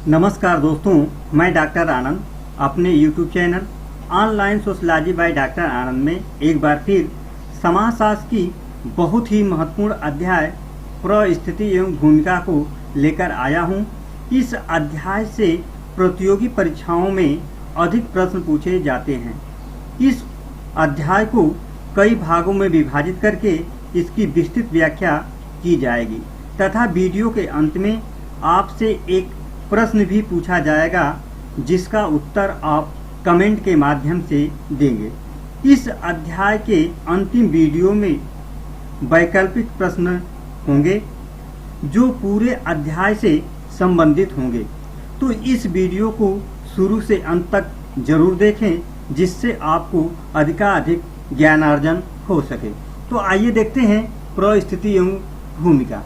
नमस्कार दोस्तों, मैं डॉक्टर आनंद अपने YouTube channel online sociology by doctor Anand में एक बार फिर समाजशास्त्र की बहुत ही महत्वपूर्ण अध्याय परिस्थिति एवं भूमिका को लेकर आया हूं। इस अध्याय से प्रतियोगी परीक्षाओं में अधिक प्रश्न पूछे जाते हैं। इस अध्याय को कई भागों में विभाजित करके इसकी विस्तृत व्याख्या की जाएगी तथा वीडियो के अंत में आपसे एक प्रश्न भी पूछा जाएगा जिसका उत्तर आप कमेंट के माध्यम से देंगे। इस अध्याय के अंतिम वीडियो में वैकल्पिक प्रश्न होंगे जो पूरे अध्याय से संबंधित होंगे, तो इस वीडियो को शुरू से अंत तक जरूर देखें जिससे आपको अधिकाधिक ज्ञानार्जन हो सके। तो आइए देखते हैं परिस्थिति एवं भूमिका।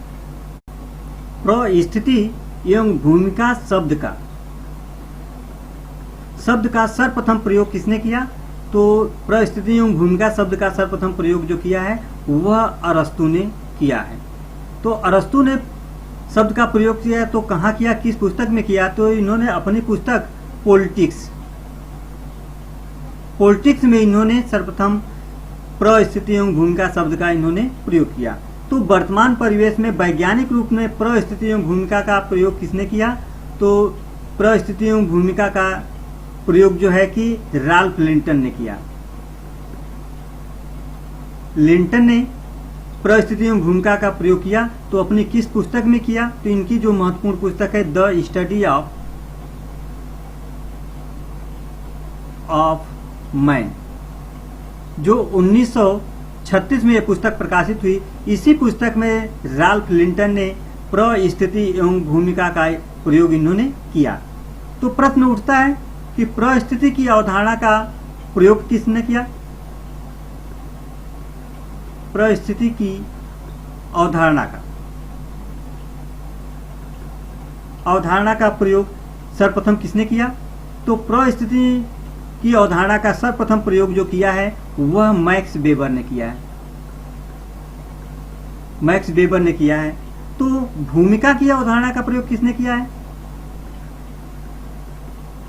परिस्थिति एवं भूमिका शब्द का सर्वप्रथम प्रयोग किसने किया? तो परिस्थिति एवं भूमिका शब्द का सर्वप्रथम प्रयोग जो किया है वह अरस्तु ने किया है। तो अरस्तु ने शब्द का प्रयोग किया है, तो कहाँ किया, किस पुस्तक में किया? तो इन्होंने अपनी पुस्तक पॉलिटिक्स में इन्होंने सर्वप्रथम परिस्थिति एवं भूमिका शब्द का इन्होंने प्रयोग किया। तो वर्तमान परिवेश में वैज्ञानिक रूप में परिस्थिति एवं भूमिका का प्रयोग किसने किया? तो परिस्थिति एवं भूमिका का प्रयोग जो है कि राल्फ लिंटन ने किया। लिंटन ने परिस्थिति एवं भूमिका का प्रयोग किया, तो अपनी किस पुस्तक में किया? तो इनकी जो महत्वपूर्ण पुस्तक है द स्टडी ऑफ मैन, जो 1936 में यह पुस्तक प्रकाशित हुई। इसी पुस्तक में राल्फ लिंटन ने परिस्थिति एवं भूमिका का प्रयोग इन्होंने किया। तो प्रश्न उठता है कि परिस्थिति की अवधारणा का प्रयोग किसने किया? परिस्थिति की अवधारणा का प्रयोग सर्वप्रथम किसने किया? तो परिस्थिति की अवधारणा का सर्वप्रथम प्रयोग जो किया है वह मैक्स वेबर ने किया है। तो भूमिका की अवधारणा का प्रयोग किसने किया है?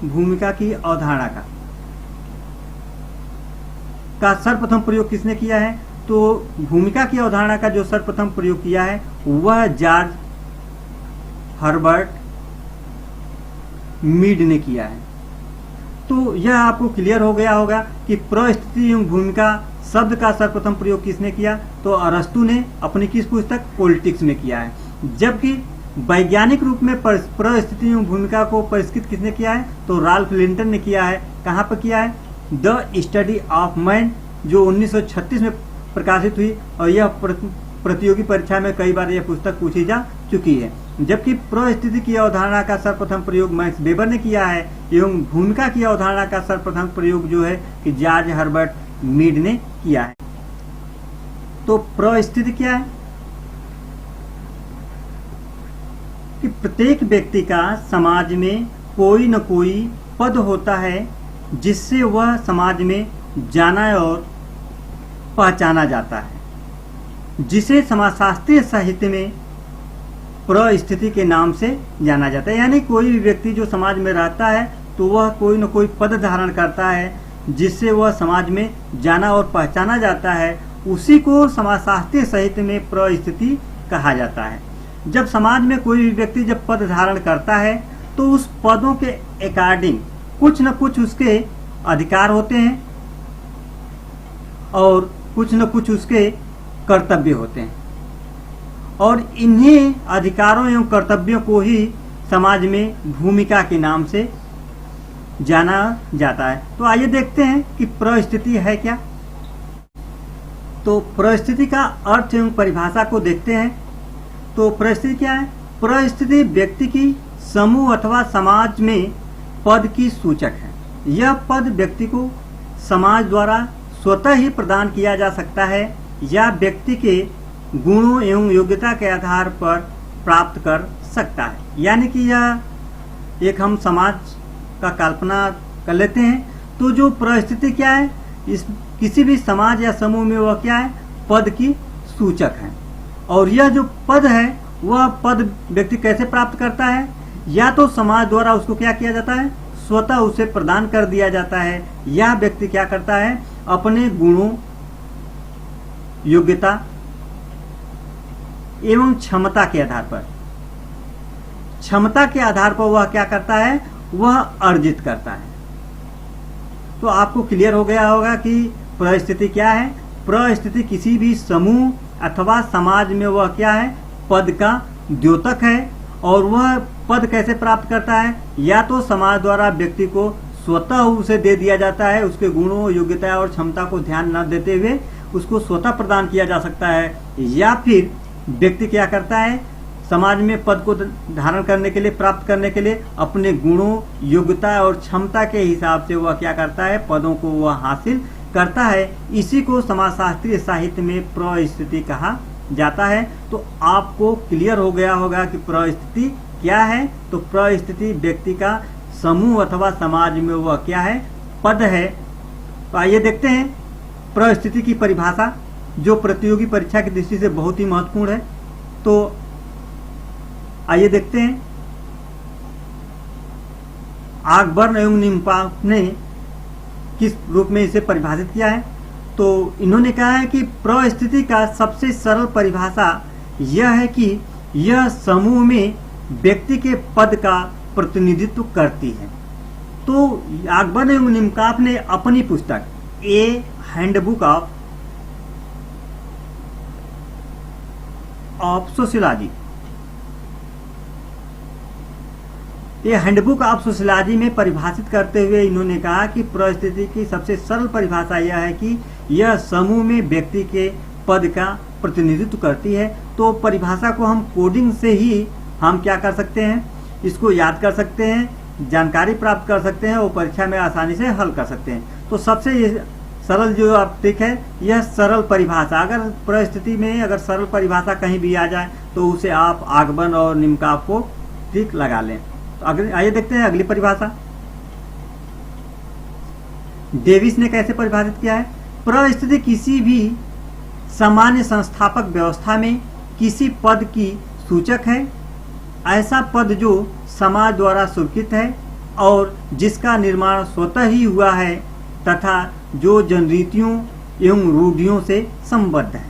भूमिका की अवधारणा का सर्वप्रथम प्रयोग किसने किया है? तो भूमिका की अवधारणा का जो सर्वप्रथम प्रयोग किया है वह जॉर्ज हर्बर्ट मीड ने किया है। तो यह आपको क्लियर हो गया होगा कि परिस्थिति एवं भूमिका शब्द का सर्वप्रथम प्रयोग किसने किया? तो अरस्तु ने अपनी किस पुस्तक पॉलिटिक्स में किया है। जबकि वैज्ञानिक रूप में परिस्थिति एवं भूमिका को परिष्कृत किसने किया है? तो राल्फ लिंटन ने किया है। कहाँ पर किया है? द स्टडी ऑफ मैन, जो 1936 में प्रकाशित हुई और यह प्रतियोगी परीक्षा में कई बार यह पुस्तक पूछी जा चुकी है। जबकि परिस्थिति की अवधारणा का सर्वप्रथम प्रयोग मैक्स वेबर ने किया है एवं भूमिका की अवधारणा का सर्वप्रथम प्रयोग जो है कि जॉर्ज हर्बर्ट मीड ने किया है। तो परिस्थिति क्या है कि प्रत्येक व्यक्ति का समाज में कोई न कोई पद होता है जिससे वह समाज में जाना और पहचाना जाता है, जिसे समाजशास्त्रीय साहित्य में परिस्थिति के नाम से जाना जाता है। यानी कोई भी व्यक्ति जो समाज में रहता है तो वह कोई न कोई पद धारण करता है जिससे वह समाज में जाना और पहचाना जाता है, उसी को समाजशास्त्रीय साहित्य में परिस्थिति कहा जाता है। जब समाज में कोई भी व्यक्ति जब पद धारण करता है तो उस पदों के अकॉर्डिंग कुछ न कुछ उसके अधिकार होते हैं और कुछ न कुछ उसके कर्तव्य होते हैं, और इन्हीं अधिकारों एवं कर्तव्यों को ही समाज में भूमिका के नाम से जाना जाता है। तो आइए देखते हैं कि परिस्थिति है क्या। तो परिस्थिति का अर्थ एवं परिभाषा को देखते हैं। तो परिस्थिति क्या है? परिस्थिति व्यक्ति की समूह अथवा समाज में पद की सूचक है। यह पद व्यक्ति को समाज द्वारा स्वतः ही प्रदान किया जा सकता है या व्यक्ति के गुणों एवं योग्यता के आधार पर प्राप्त कर सकता है। यानी कि यह एक हम समाज का कल्पना कर लेते हैं। तो जो परिस्थिति क्या है, इस किसी भी समाज या समूह में वह क्या है? पद की सूचक है। और यह जो पद है वह पद व्यक्ति कैसे प्राप्त करता है? या तो समाज द्वारा उसको क्या किया जाता है, स्वतः उसे प्रदान कर दिया जाता है, या व्यक्ति क्या करता है, अपने गुणों, योग्यता एवं क्षमता के आधार पर, क्षमता के आधार पर वह क्या करता है, वह अर्जित करता है। तो आपको क्लियर हो गया होगा कि परिस्थिति क्या है। परिस्थिति किसी भी समूह अथवा समाज में वह क्या है, पद का द्योतक है। और वह पद कैसे प्राप्त करता है, या तो समाज द्वारा व्यक्ति को स्वतः उसे दे दिया जाता है, उसके गुणों, योग्यता और क्षमता को ध्यान न देते हुए उसको स्वतः प्रदान किया जा सकता है, या फिर व्यक्ति क्या करता है, समाज में पद को धारण करने के लिए, प्राप्त करने के लिए अपने गुणों, योग्यता और क्षमता के हिसाब से वह क्या करता है, पदों को वह हासिल करता है। इसी को समाजशास्त्रीय साहित्य में परिस्थिति कहा जाता है। तो आपको क्लियर हो गया होगा कि परिस्थिति क्या है। तो परिस्थिति व्यक्ति का समूह अथवा समाज में वह क्या है, पद है। तो आइए देखते हैं परिस्थिति की परिभाषा, जो प्रतियोगी परीक्षा की दृष्टि से बहुत ही महत्वपूर्ण है। तो आइए देखते हैं आकबर्न एवं निम्पाफ ने किस रूप में इसे परिभाषित किया है। तो इन्होंने कहा है कि परिस्थिति का सबसे सरल परिभाषा यह है कि यह समूह में व्यक्ति के पद का प्रतिनिधित्व करती है। तो आकबर्न एवं निम्पाफ ने अपनी पुस्तक ए हैंडबुक ऑफ सोशियोलॉजी, ये हैंडबुक ऑफ सोशियोलॉजी में परिभाषित करते हुए इन्होंने कहा कि परिस्थिति की सबसे सरल परिभाषा यह है कि यह समूह में व्यक्ति के पद का प्रतिनिधित्व करती है। तो परिभाषा को हम कोडिंग से ही हम क्या कर सकते हैं, इसको याद कर सकते हैं, जानकारी प्राप्त कर सकते हैं और परीक्षा में आसानी से हल कर सकते हैं। तो सबसे सरल जो आप ट्रिक है, यह सरल परिभाषा, अगर परिस्थिति में अगर सरल परिभाषा कहीं भी आ जाए तो उसे आप आकबर्न और निम्पाफ को ट्रिक लगा लें। तो अगले आइए देखते हैं अगली परिभाषा डेविस ने कैसे परिभाषित किया है। परिस्थिति किसी भी सामान्य संस्थापक व्यवस्था में किसी पद की सूचक है, ऐसा पद जो समाज द्वारा स्वीकृत है और जिसका निर्माण स्वतः ही हुआ है तथा जो जनरीतियों एवं रूढ़ियों से संबद्ध है।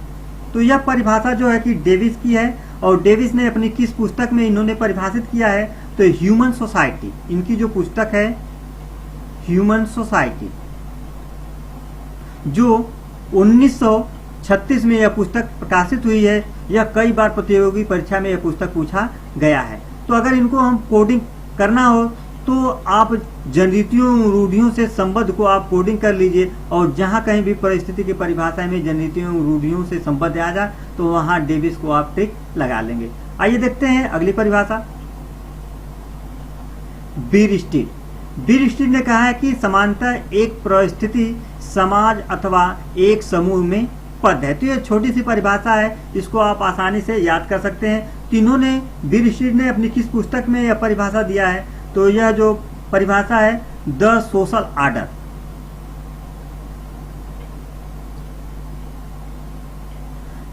तो यह परिभाषा जो है कि डेविस की है, और डेविस ने अपनी किस पुस्तक में इन्होंने परिभाषित किया है, तो ह्यूमन सोसाइटी, इनकी जो पुस्तक है ह्यूमन सोसाइटी, जो 1936 में यह पुस्तक प्रकाशित हुई है। यह कई बार प्रतियोगी परीक्षा में यह पुस्तक पूछा गया है। तो अगर इनको हम कोडिंग करना हो तो आप जनरीतियों, रूढ़ियों से संबद्ध को आप कोडिंग कर लीजिए, और जहां कहीं भी परिस्थिति की परिभाषा में जनरीतियों, रूढ़ियों से संबद्ध आ जाए तो वहां डेविस को आप टिक लगा लेंगे। आइए देखते हैं अगली परिभाषा बीरस्टीड ने कहा है कि समानतः एक परिस्थिति, समाज अथवा एक समूह में पद है। तो ये छोटी सी परिभाषा है, इसको आप आसानी से याद कर सकते हैं। तीनों ने बीरस्टीड ने अपनी किस पुस्तक में यह परिभाषा दिया है, तो यह जो परिभाषा है द सोशल आर्डर,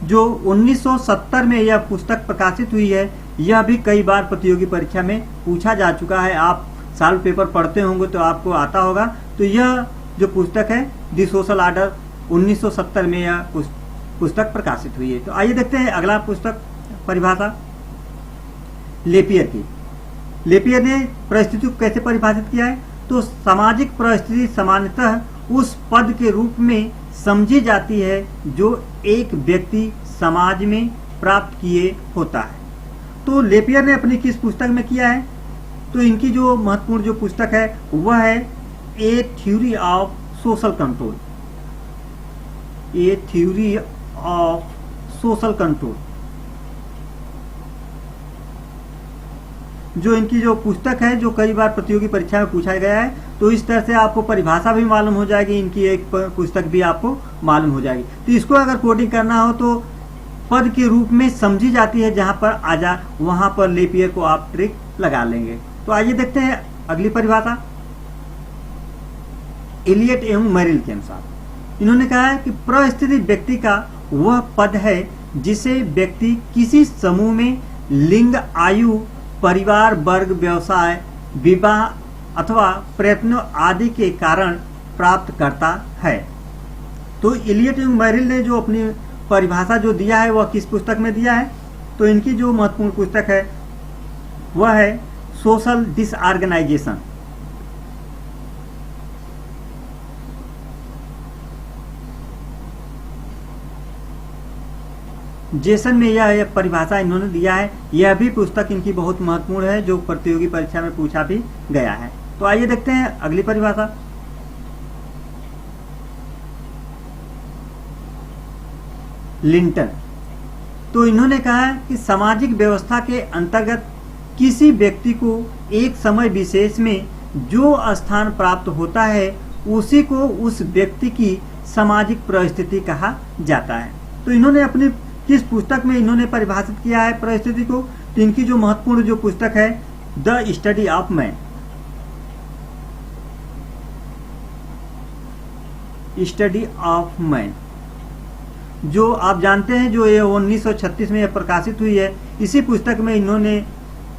जो 1970 में यह पुस्तक प्रकाशित हुई है। यह भी कई बार प्रतियोगी परीक्षा में पूछा जा चुका है। आप साल पेपर पढ़ते होंगे तो आपको आता होगा। तो यह जो पुस्तक है द सोशल आर्डर, 1970 में यह पुस्तक प्रकाशित हुई है। तो आइए देखते हैं अगला पुस्तक परिभाषा लेपियर की। लेपियर ने परिस्थिति को कैसे परिभाषित किया है, तो सामाजिक परिस्थिति सामान्यतः उस पद के रूप में समझी जाती है जो एक व्यक्ति समाज में प्राप्त किए होता है। तो लेपियर ने अपनी किस पुस्तक में किया है, तो इनकी जो महत्वपूर्ण जो पुस्तक है वह है ए theory of social control, A theory of social control, जो इनकी जो पुस्तक है, जो कई बार प्रतियोगी परीक्षा में पूछा गया है। तो इस तरह से आपको परिभाषा भी मालूम हो जाएगी, इनकी एक पुस्तक भी आपको मालूम हो जाएगी। तो इसको अगर कोडिंग करना हो तो पद के रूप में समझी जाती है, जहां पर आ जा वहां पर लेपियर को आप ट्रिक लगा लेंगे। तो आइए देखते हैं अगली परिभाषा एलियट एवं मेरिल के अनुसार। इन्होंने कहा है कि परिस्थिति व्यक्ति का वह पद है जिसे व्यक्ति किसी समूह में लिंग, आयु परिवार, वर्ग, व्यवसाय, विवाह अथवा प्रयत्नों आदि के कारण प्राप्त करता है। तो इलियट एवं मेरिल ने जो अपनी परिभाषा जो दिया है वह किस पुस्तक में दिया है? तो इनकी जो महत्वपूर्ण पुस्तक है वह है सोशल डिसऑर्गेनाइजेशन। जेसन में यह परिभाषा इन्होंने दिया है। यह भी पुस्तक इनकी बहुत महत्वपूर्ण है जो प्रतियोगी परीक्षा में पूछा भी गया है। तो आइए देखते हैं अगली परिभाषा। लिंटन। तो इन्होंने कहा है कि सामाजिक व्यवस्था के अंतर्गत किसी व्यक्ति को एक समय विशेष में जो स्थान प्राप्त होता है उसी को उस व्यक्ति की सामाजिक परिस्थिति कहा जाता है। तो इन्होंने अपनी किस पुस्तक में इन्होंने परिभाषित किया है परिस्थिति को? तो इनकी जो महत्वपूर्ण जो पुस्तक है the study of man, study of man, जो आप जानते हैं जो ये 1936 में प्रकाशित हुई है। इसी पुस्तक में इन्होंने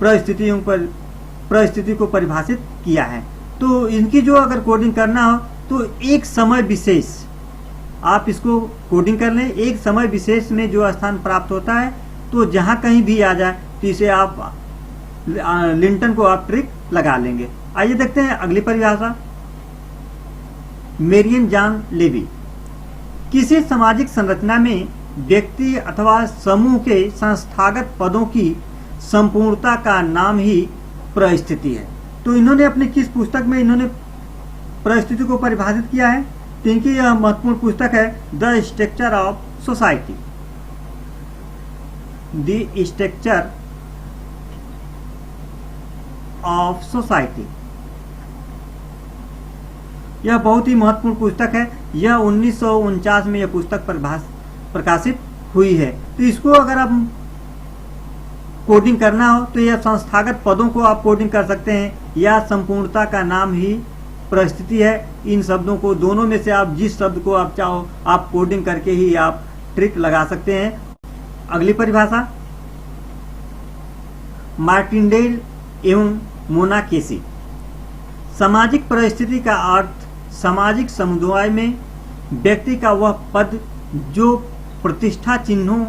परिस्थिति को परिभाषित किया है। तो इनकी जो अगर कोडिंग करना हो तो एक समय विशेष, आप इसको कोडिंग कर लें, एक समय विशेष में जो स्थान प्राप्त होता है तो जहां कहीं भी आ जाए तो इसे आप लिंटन को आप ट्रिक लगा लेंगे। आइए देखते हैं अगली परिभाषा। Marion John Levy. किसी सामाजिक संरचना में व्यक्ति अथवा समूह के संस्थागत पदों की संपूर्णता का नाम ही परिस्थिति है। तो इन्होंने अपनी किस पुस्तक में इन्होंने परिस्थिति को परिभाषित किया है? तो इनकी यह महत्वपूर्ण पुस्तक है the structure of society, the structure of society. यह बहुत ही महत्वपूर्ण पुस्तक है। यह 1949 में यह पुस्तक प्रकाशित हुई है। तो इसको अगर आप कोडिंग करना हो तो यह संस्थागत पदों को आप कोडिंग कर सकते हैं या संपूर्णता का नाम ही परिस्थिति है। इन शब्दों को दोनों में से आप जिस शब्द को आप चाहो आप कोडिंग करके ही आप ट्रिक लगा सकते हैं। अगली परिभाषा मार्टिनडेल एवं मोना केसी। सामाजिक परिस्थिति का अर्थ सामाजिक समुदाय में व्यक्ति का वह पद जो प्रतिष्ठा चिन्हों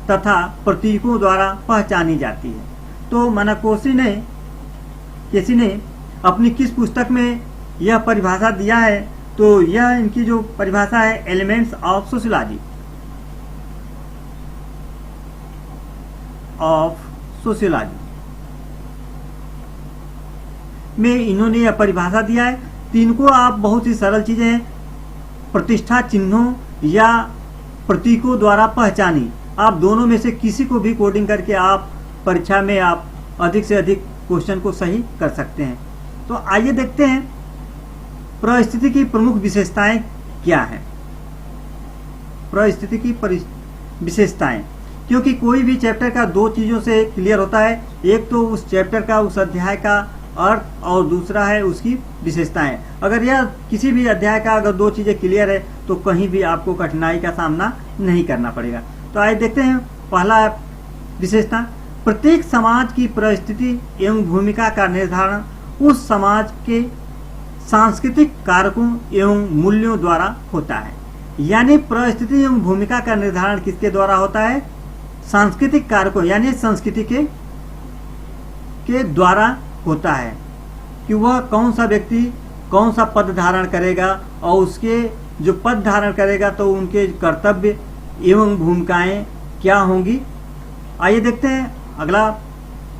तथा प्रतीकों द्वारा पहचानी जाती है। तो केसी ने अपनी किस पुस्तक में यह परिभाषा दिया है? तो यह इनकी जो परिभाषा है एलिमेंट्स ऑफ सोशियोलॉजी, में इन्होंने यह परिभाषा दिया है। तीन को आप बहुत ही सरल चीजें प्रतिष्ठा चिन्हों या प्रतीकों द्वारा पहचानी, आप दोनों में से किसी को भी कोडिंग करके आप परीक्षा में आप अधिक से अधिक क्वेश्चन को सही कर सकते हैं। तो आइए देखते हैं परिस्थिति की प्रमुख विशेषताएं क्या है। परिस्थिति की विशेषताएं, क्योंकि कोई भी चैप्टर का दो चीजों से क्लियर होता है, एक तो उस चैप्टर का उस अध्याय का अर्थ और दूसरा है उसकी विशेषताएं। अगर यह किसी भी अध्याय का अगर दो चीजें क्लियर है तो कहीं भी आपको कठिनाई का सामना नहीं करना पड़ेगा। तो आइए देखते हैं पहला विशेषता, प्रत्येक समाज की परिस्थिति एवं भूमिका का निर्धारण उस समाज के सांस्कृतिक कारकों एवं मूल्यों द्वारा होता है। यानी परिस्थिति एवं भूमिका का निर्धारण किसके द्वारा होता है? सांस्कृतिक कारकों यानी संस्कृति के द्वारा होता है कि वह कौन सा व्यक्ति कौन सा पद धारण करेगा और उसके जो पद धारण करेगा तो उनके कर्तव्य एवं भूमिकाएं क्या होंगी। आइए देखते हैं अगला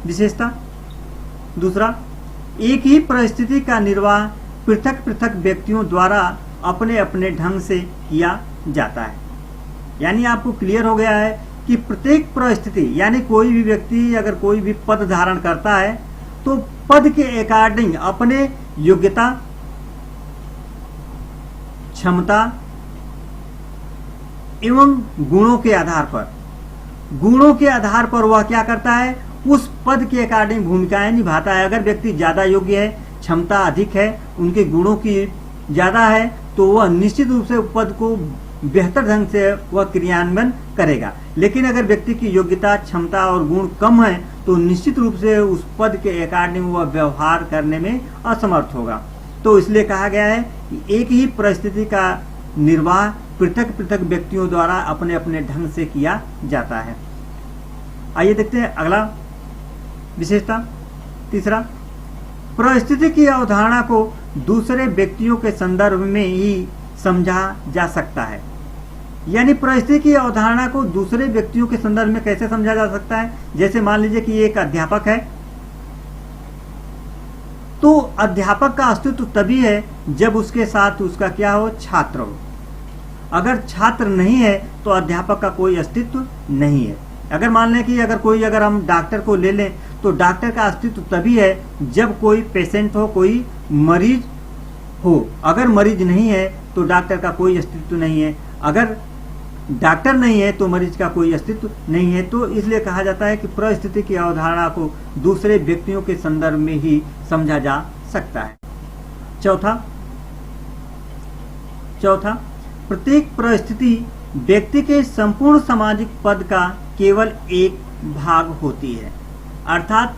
विशेषता। दूसरा, एक ही परिस्थिति का निर्वाह पृथक पृथक व्यक्तियों द्वारा अपने अपने ढंग से किया जाता है। यानी आपको क्लियर हो गया है कि प्रत्येक परिस्थिति यानी कोई भी व्यक्ति अगर कोई भी पद धारण करता है तो पद के अकॉर्डिंग अपने योग्यता, क्षमता एवं गुणों के आधार पर वह क्या करता है? उस पद के अकॉर्डिंग भूमिकाएं निभाता है। अगर व्यक्ति ज्यादा योग्य है, क्षमता अधिक है, उनके गुणों की ज्यादा है तो वह निश्चित रूप से पद को बेहतर ढंग से वह क्रियान्वयन करेगा। लेकिन अगर व्यक्ति की योग्यता, क्षमता और गुण कम है तो निश्चित रूप से उस पद के अकॉर्डिंग वह व्यवहार करने में असमर्थ होगा। तो इसलिए कहा गया है कि एक ही परिस्थिति का निर्वाह पृथक पृथक व्यक्तियों द्वारा अपने अपने ढंग से किया जाता है। आइए देखते हैं अगला विशेषता, तीसरा, परिस्थिति की अवधारणा को दूसरे व्यक्तियों के संदर्भ में ही समझा जा सकता है। यानी परिस्थिति की अवधारणा को दूसरे व्यक्तियों के संदर्भ में कैसे समझा जा सकता है? जैसे मान लीजिए कि एक अध्यापक है, तो अध्यापक का अस्तित्व तभी है जब उसके साथ उसका क्या हो, छात्र हो। अगर छात्र नहीं है तो अध्यापक का कोई अस्तित्व नहीं है। अगर मान लें कि अगर हम डॉक्टर को ले लें तो डॉक्टर का अस्तित्व तभी है जब कोई पेशेंट हो, कोई मरीज हो। अगर मरीज नहीं है तो डॉक्टर का कोई अस्तित्व नहीं है। अगर डॉक्टर नहीं है तो मरीज का कोई अस्तित्व नहीं है। तो इसलिए कहा जाता है कि परिस्थिति की अवधारणा को दूसरे व्यक्तियों के संदर्भ में ही समझा जा सकता है। चौथा, प्रत्येक परिस्थिति व्यक्ति के संपूर्ण सामाजिक पद का केवल एक भाग होती है। अर्थात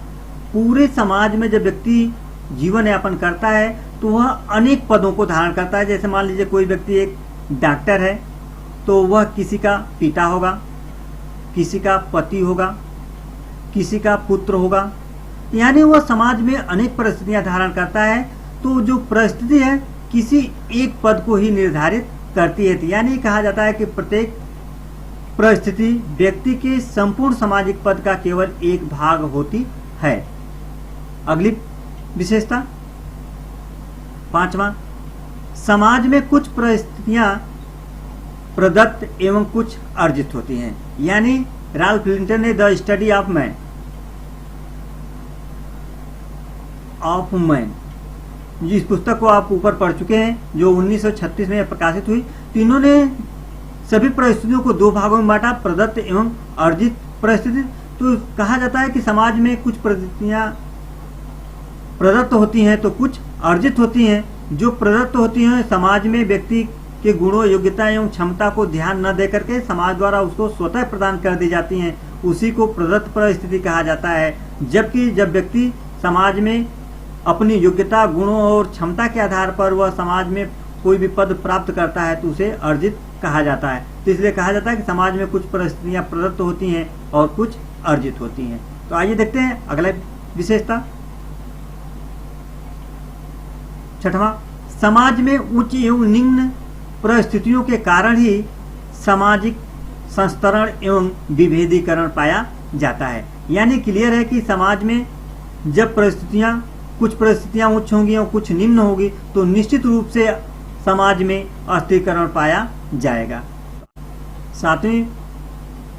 पूरे समाज में जब व्यक्ति जीवन यापन करता है तो वह अनेक पदों को धारण करता है। जैसे मान लीजिए कोई व्यक्ति एक डॉक्टर है तो वह किसी का पिता होगा, किसी का पति होगा, किसी का पुत्र होगा, यानी वह समाज में अनेक परिस्थितियां धारण करता है। तो जो परिस्थिति है किसी एक पद को ही निर्धारित करती है। यानी कहा जाता है कि प्रत्येक परिस्थिति व्यक्ति के संपूर्ण सामाजिक पद का केवल एक भाग होती है। अगली विशेषता, पांचवा, समाज में कुछ परिस्थितियां प्रदत्त एवं कुछ अर्जित होती हैं। यानी राल्फ लिंटन ने द स्टडी ऑफ मैन, जिस पुस्तक को आप ऊपर पढ़ चुके हैं, जो 1936 में प्रकाशित हुई, तो इन्होंने सभी परिस्थितियों को दो भागों में बांटा, प्रदत्त एवं अर्जित परिस्थिति। तो कहा जाता है कि समाज में कुछ परिस्थितियां प्रदत्त होती हैं तो कुछ अर्जित होती हैं। जो प्रदत्त होती हैं समाज में व्यक्ति के गुणों, योग्यता एवं क्षमता को ध्यान न देकर के समाज द्वारा उसको स्वतः प्रदान कर दी जाती हैं, उसी को प्रदत्त परिस्थिति कहा जाता है। जबकि जब व्यक्ति समाज में अपनी योग्यता, गुणों और क्षमता के आधार पर वह समाज में कोई भी पद प्राप्त करता है तो उसे अर्जित कहा जाता है। तो इसलिए कहा जाता है कि समाज में कुछ परिस्थितियां प्रदत्त होती हैं और कुछ अर्जित होती हैं। तो आइए देखते हैं अगला विशेषता, छठवां, समाज में उच्च एवं निम्न परिस्थितियों के कारण ही सामाजिक संस्तरण एवं विभेदीकरण पाया जाता है। यानी क्लियर है कि समाज में जब कुछ परिस्थितियां उच्च होंगी और कुछ निम्न होगी तो निश्चित रूप से समाज में अस्थिरीकरण पाया जाएगा। सातवीं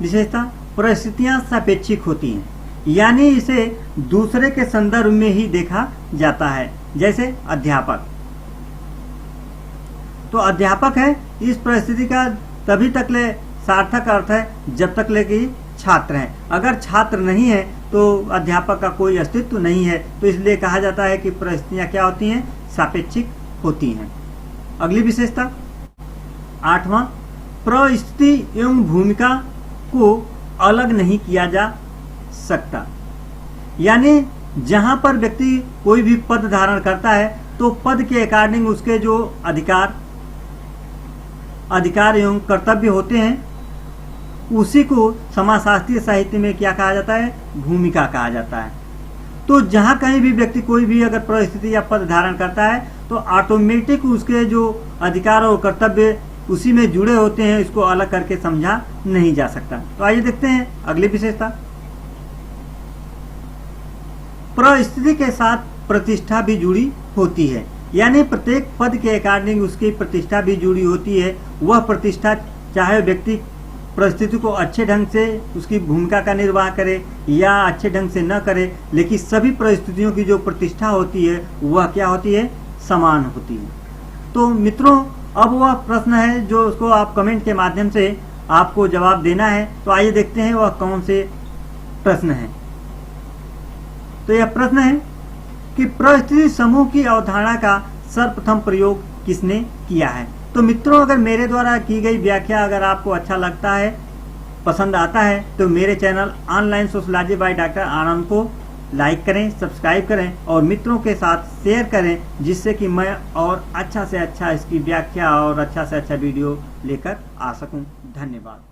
विशेषता, परिस्थितियां सापेक्षिक होती हैं। यानी इसे दूसरे के संदर्भ में ही देखा जाता है। जैसे अध्यापक, तो अध्यापक है, इस परिस्थिति का तभी तक ले सार्थक अर्थ है जब तक ले कि छात्र हैं। अगर छात्र नहीं है तो अध्यापक का कोई अस्तित्व नहीं है। तो इसलिए कहा जाता है कि परिस्थितियां क्या होती हैं, सापेक्षिक होती हैं। अगली विशेषता, आठवां, परिस्थिति एवं भूमिका को अलग नहीं किया जा सकता। यानी जहां पर व्यक्ति कोई भी पद धारण करता है तो पद के अकॉर्डिंग उसके जो अधिकार एवं कर्तव्य होते हैं उसी को समाजशास्त्रीय साहित्य में क्या कहा जाता है, भूमिका कहा जाता है। तो जहां कहीं भी व्यक्ति कोई भी अगर परिस्थिति या पद धारण करता है तो ऑटोमेटिक उसके जो अधिकार और कर्तव्य उसी में जुड़े होते हैं, इसको अलग करके समझा नहीं जा सकता। तो आइए देखते हैं अगली विशेषता, परिस्थिति के साथ प्रतिष्ठा भी जुड़ी होती है। यानी प्रत्येक पद के अकॉर्डिंग उसकी प्रतिष्ठा भी जुड़ी होती है। वह प्रतिष्ठा चाहे व्यक्ति परिस्थिति को अच्छे ढंग से उसकी भूमिका का निर्वाह करे या अच्छे ढंग से न करे, लेकिन सभी परिस्थितियों की जो प्रतिष्ठा होती है वह क्या होती है, समान होती है। तो मित्रों, अब वह प्रश्न है जो उसको आप कमेंट के माध्यम से आपको जवाब देना है। तो आइए देखते हैं वह कौन से प्रश्न है। तो यह प्रश्न है कि परिस्थिति समूह की अवधारणा का सर्वप्रथम प्रयोग किसने किया है। तो मित्रों, अगर मेरे द्वारा की गई व्याख्या अगर आपको अच्छा लगता है पसंद आता है तो मेरे channel online sociology by doctor Anand को लाइक करें, सब्सक्राइब करें और मित्रों के साथ शेयर करें, जिससे कि मैं और अच्छा से अच्छा इसकी व्याख्या और अच्छा से अच्छा वीडियो लेकर आ सकूं। धन्यवाद।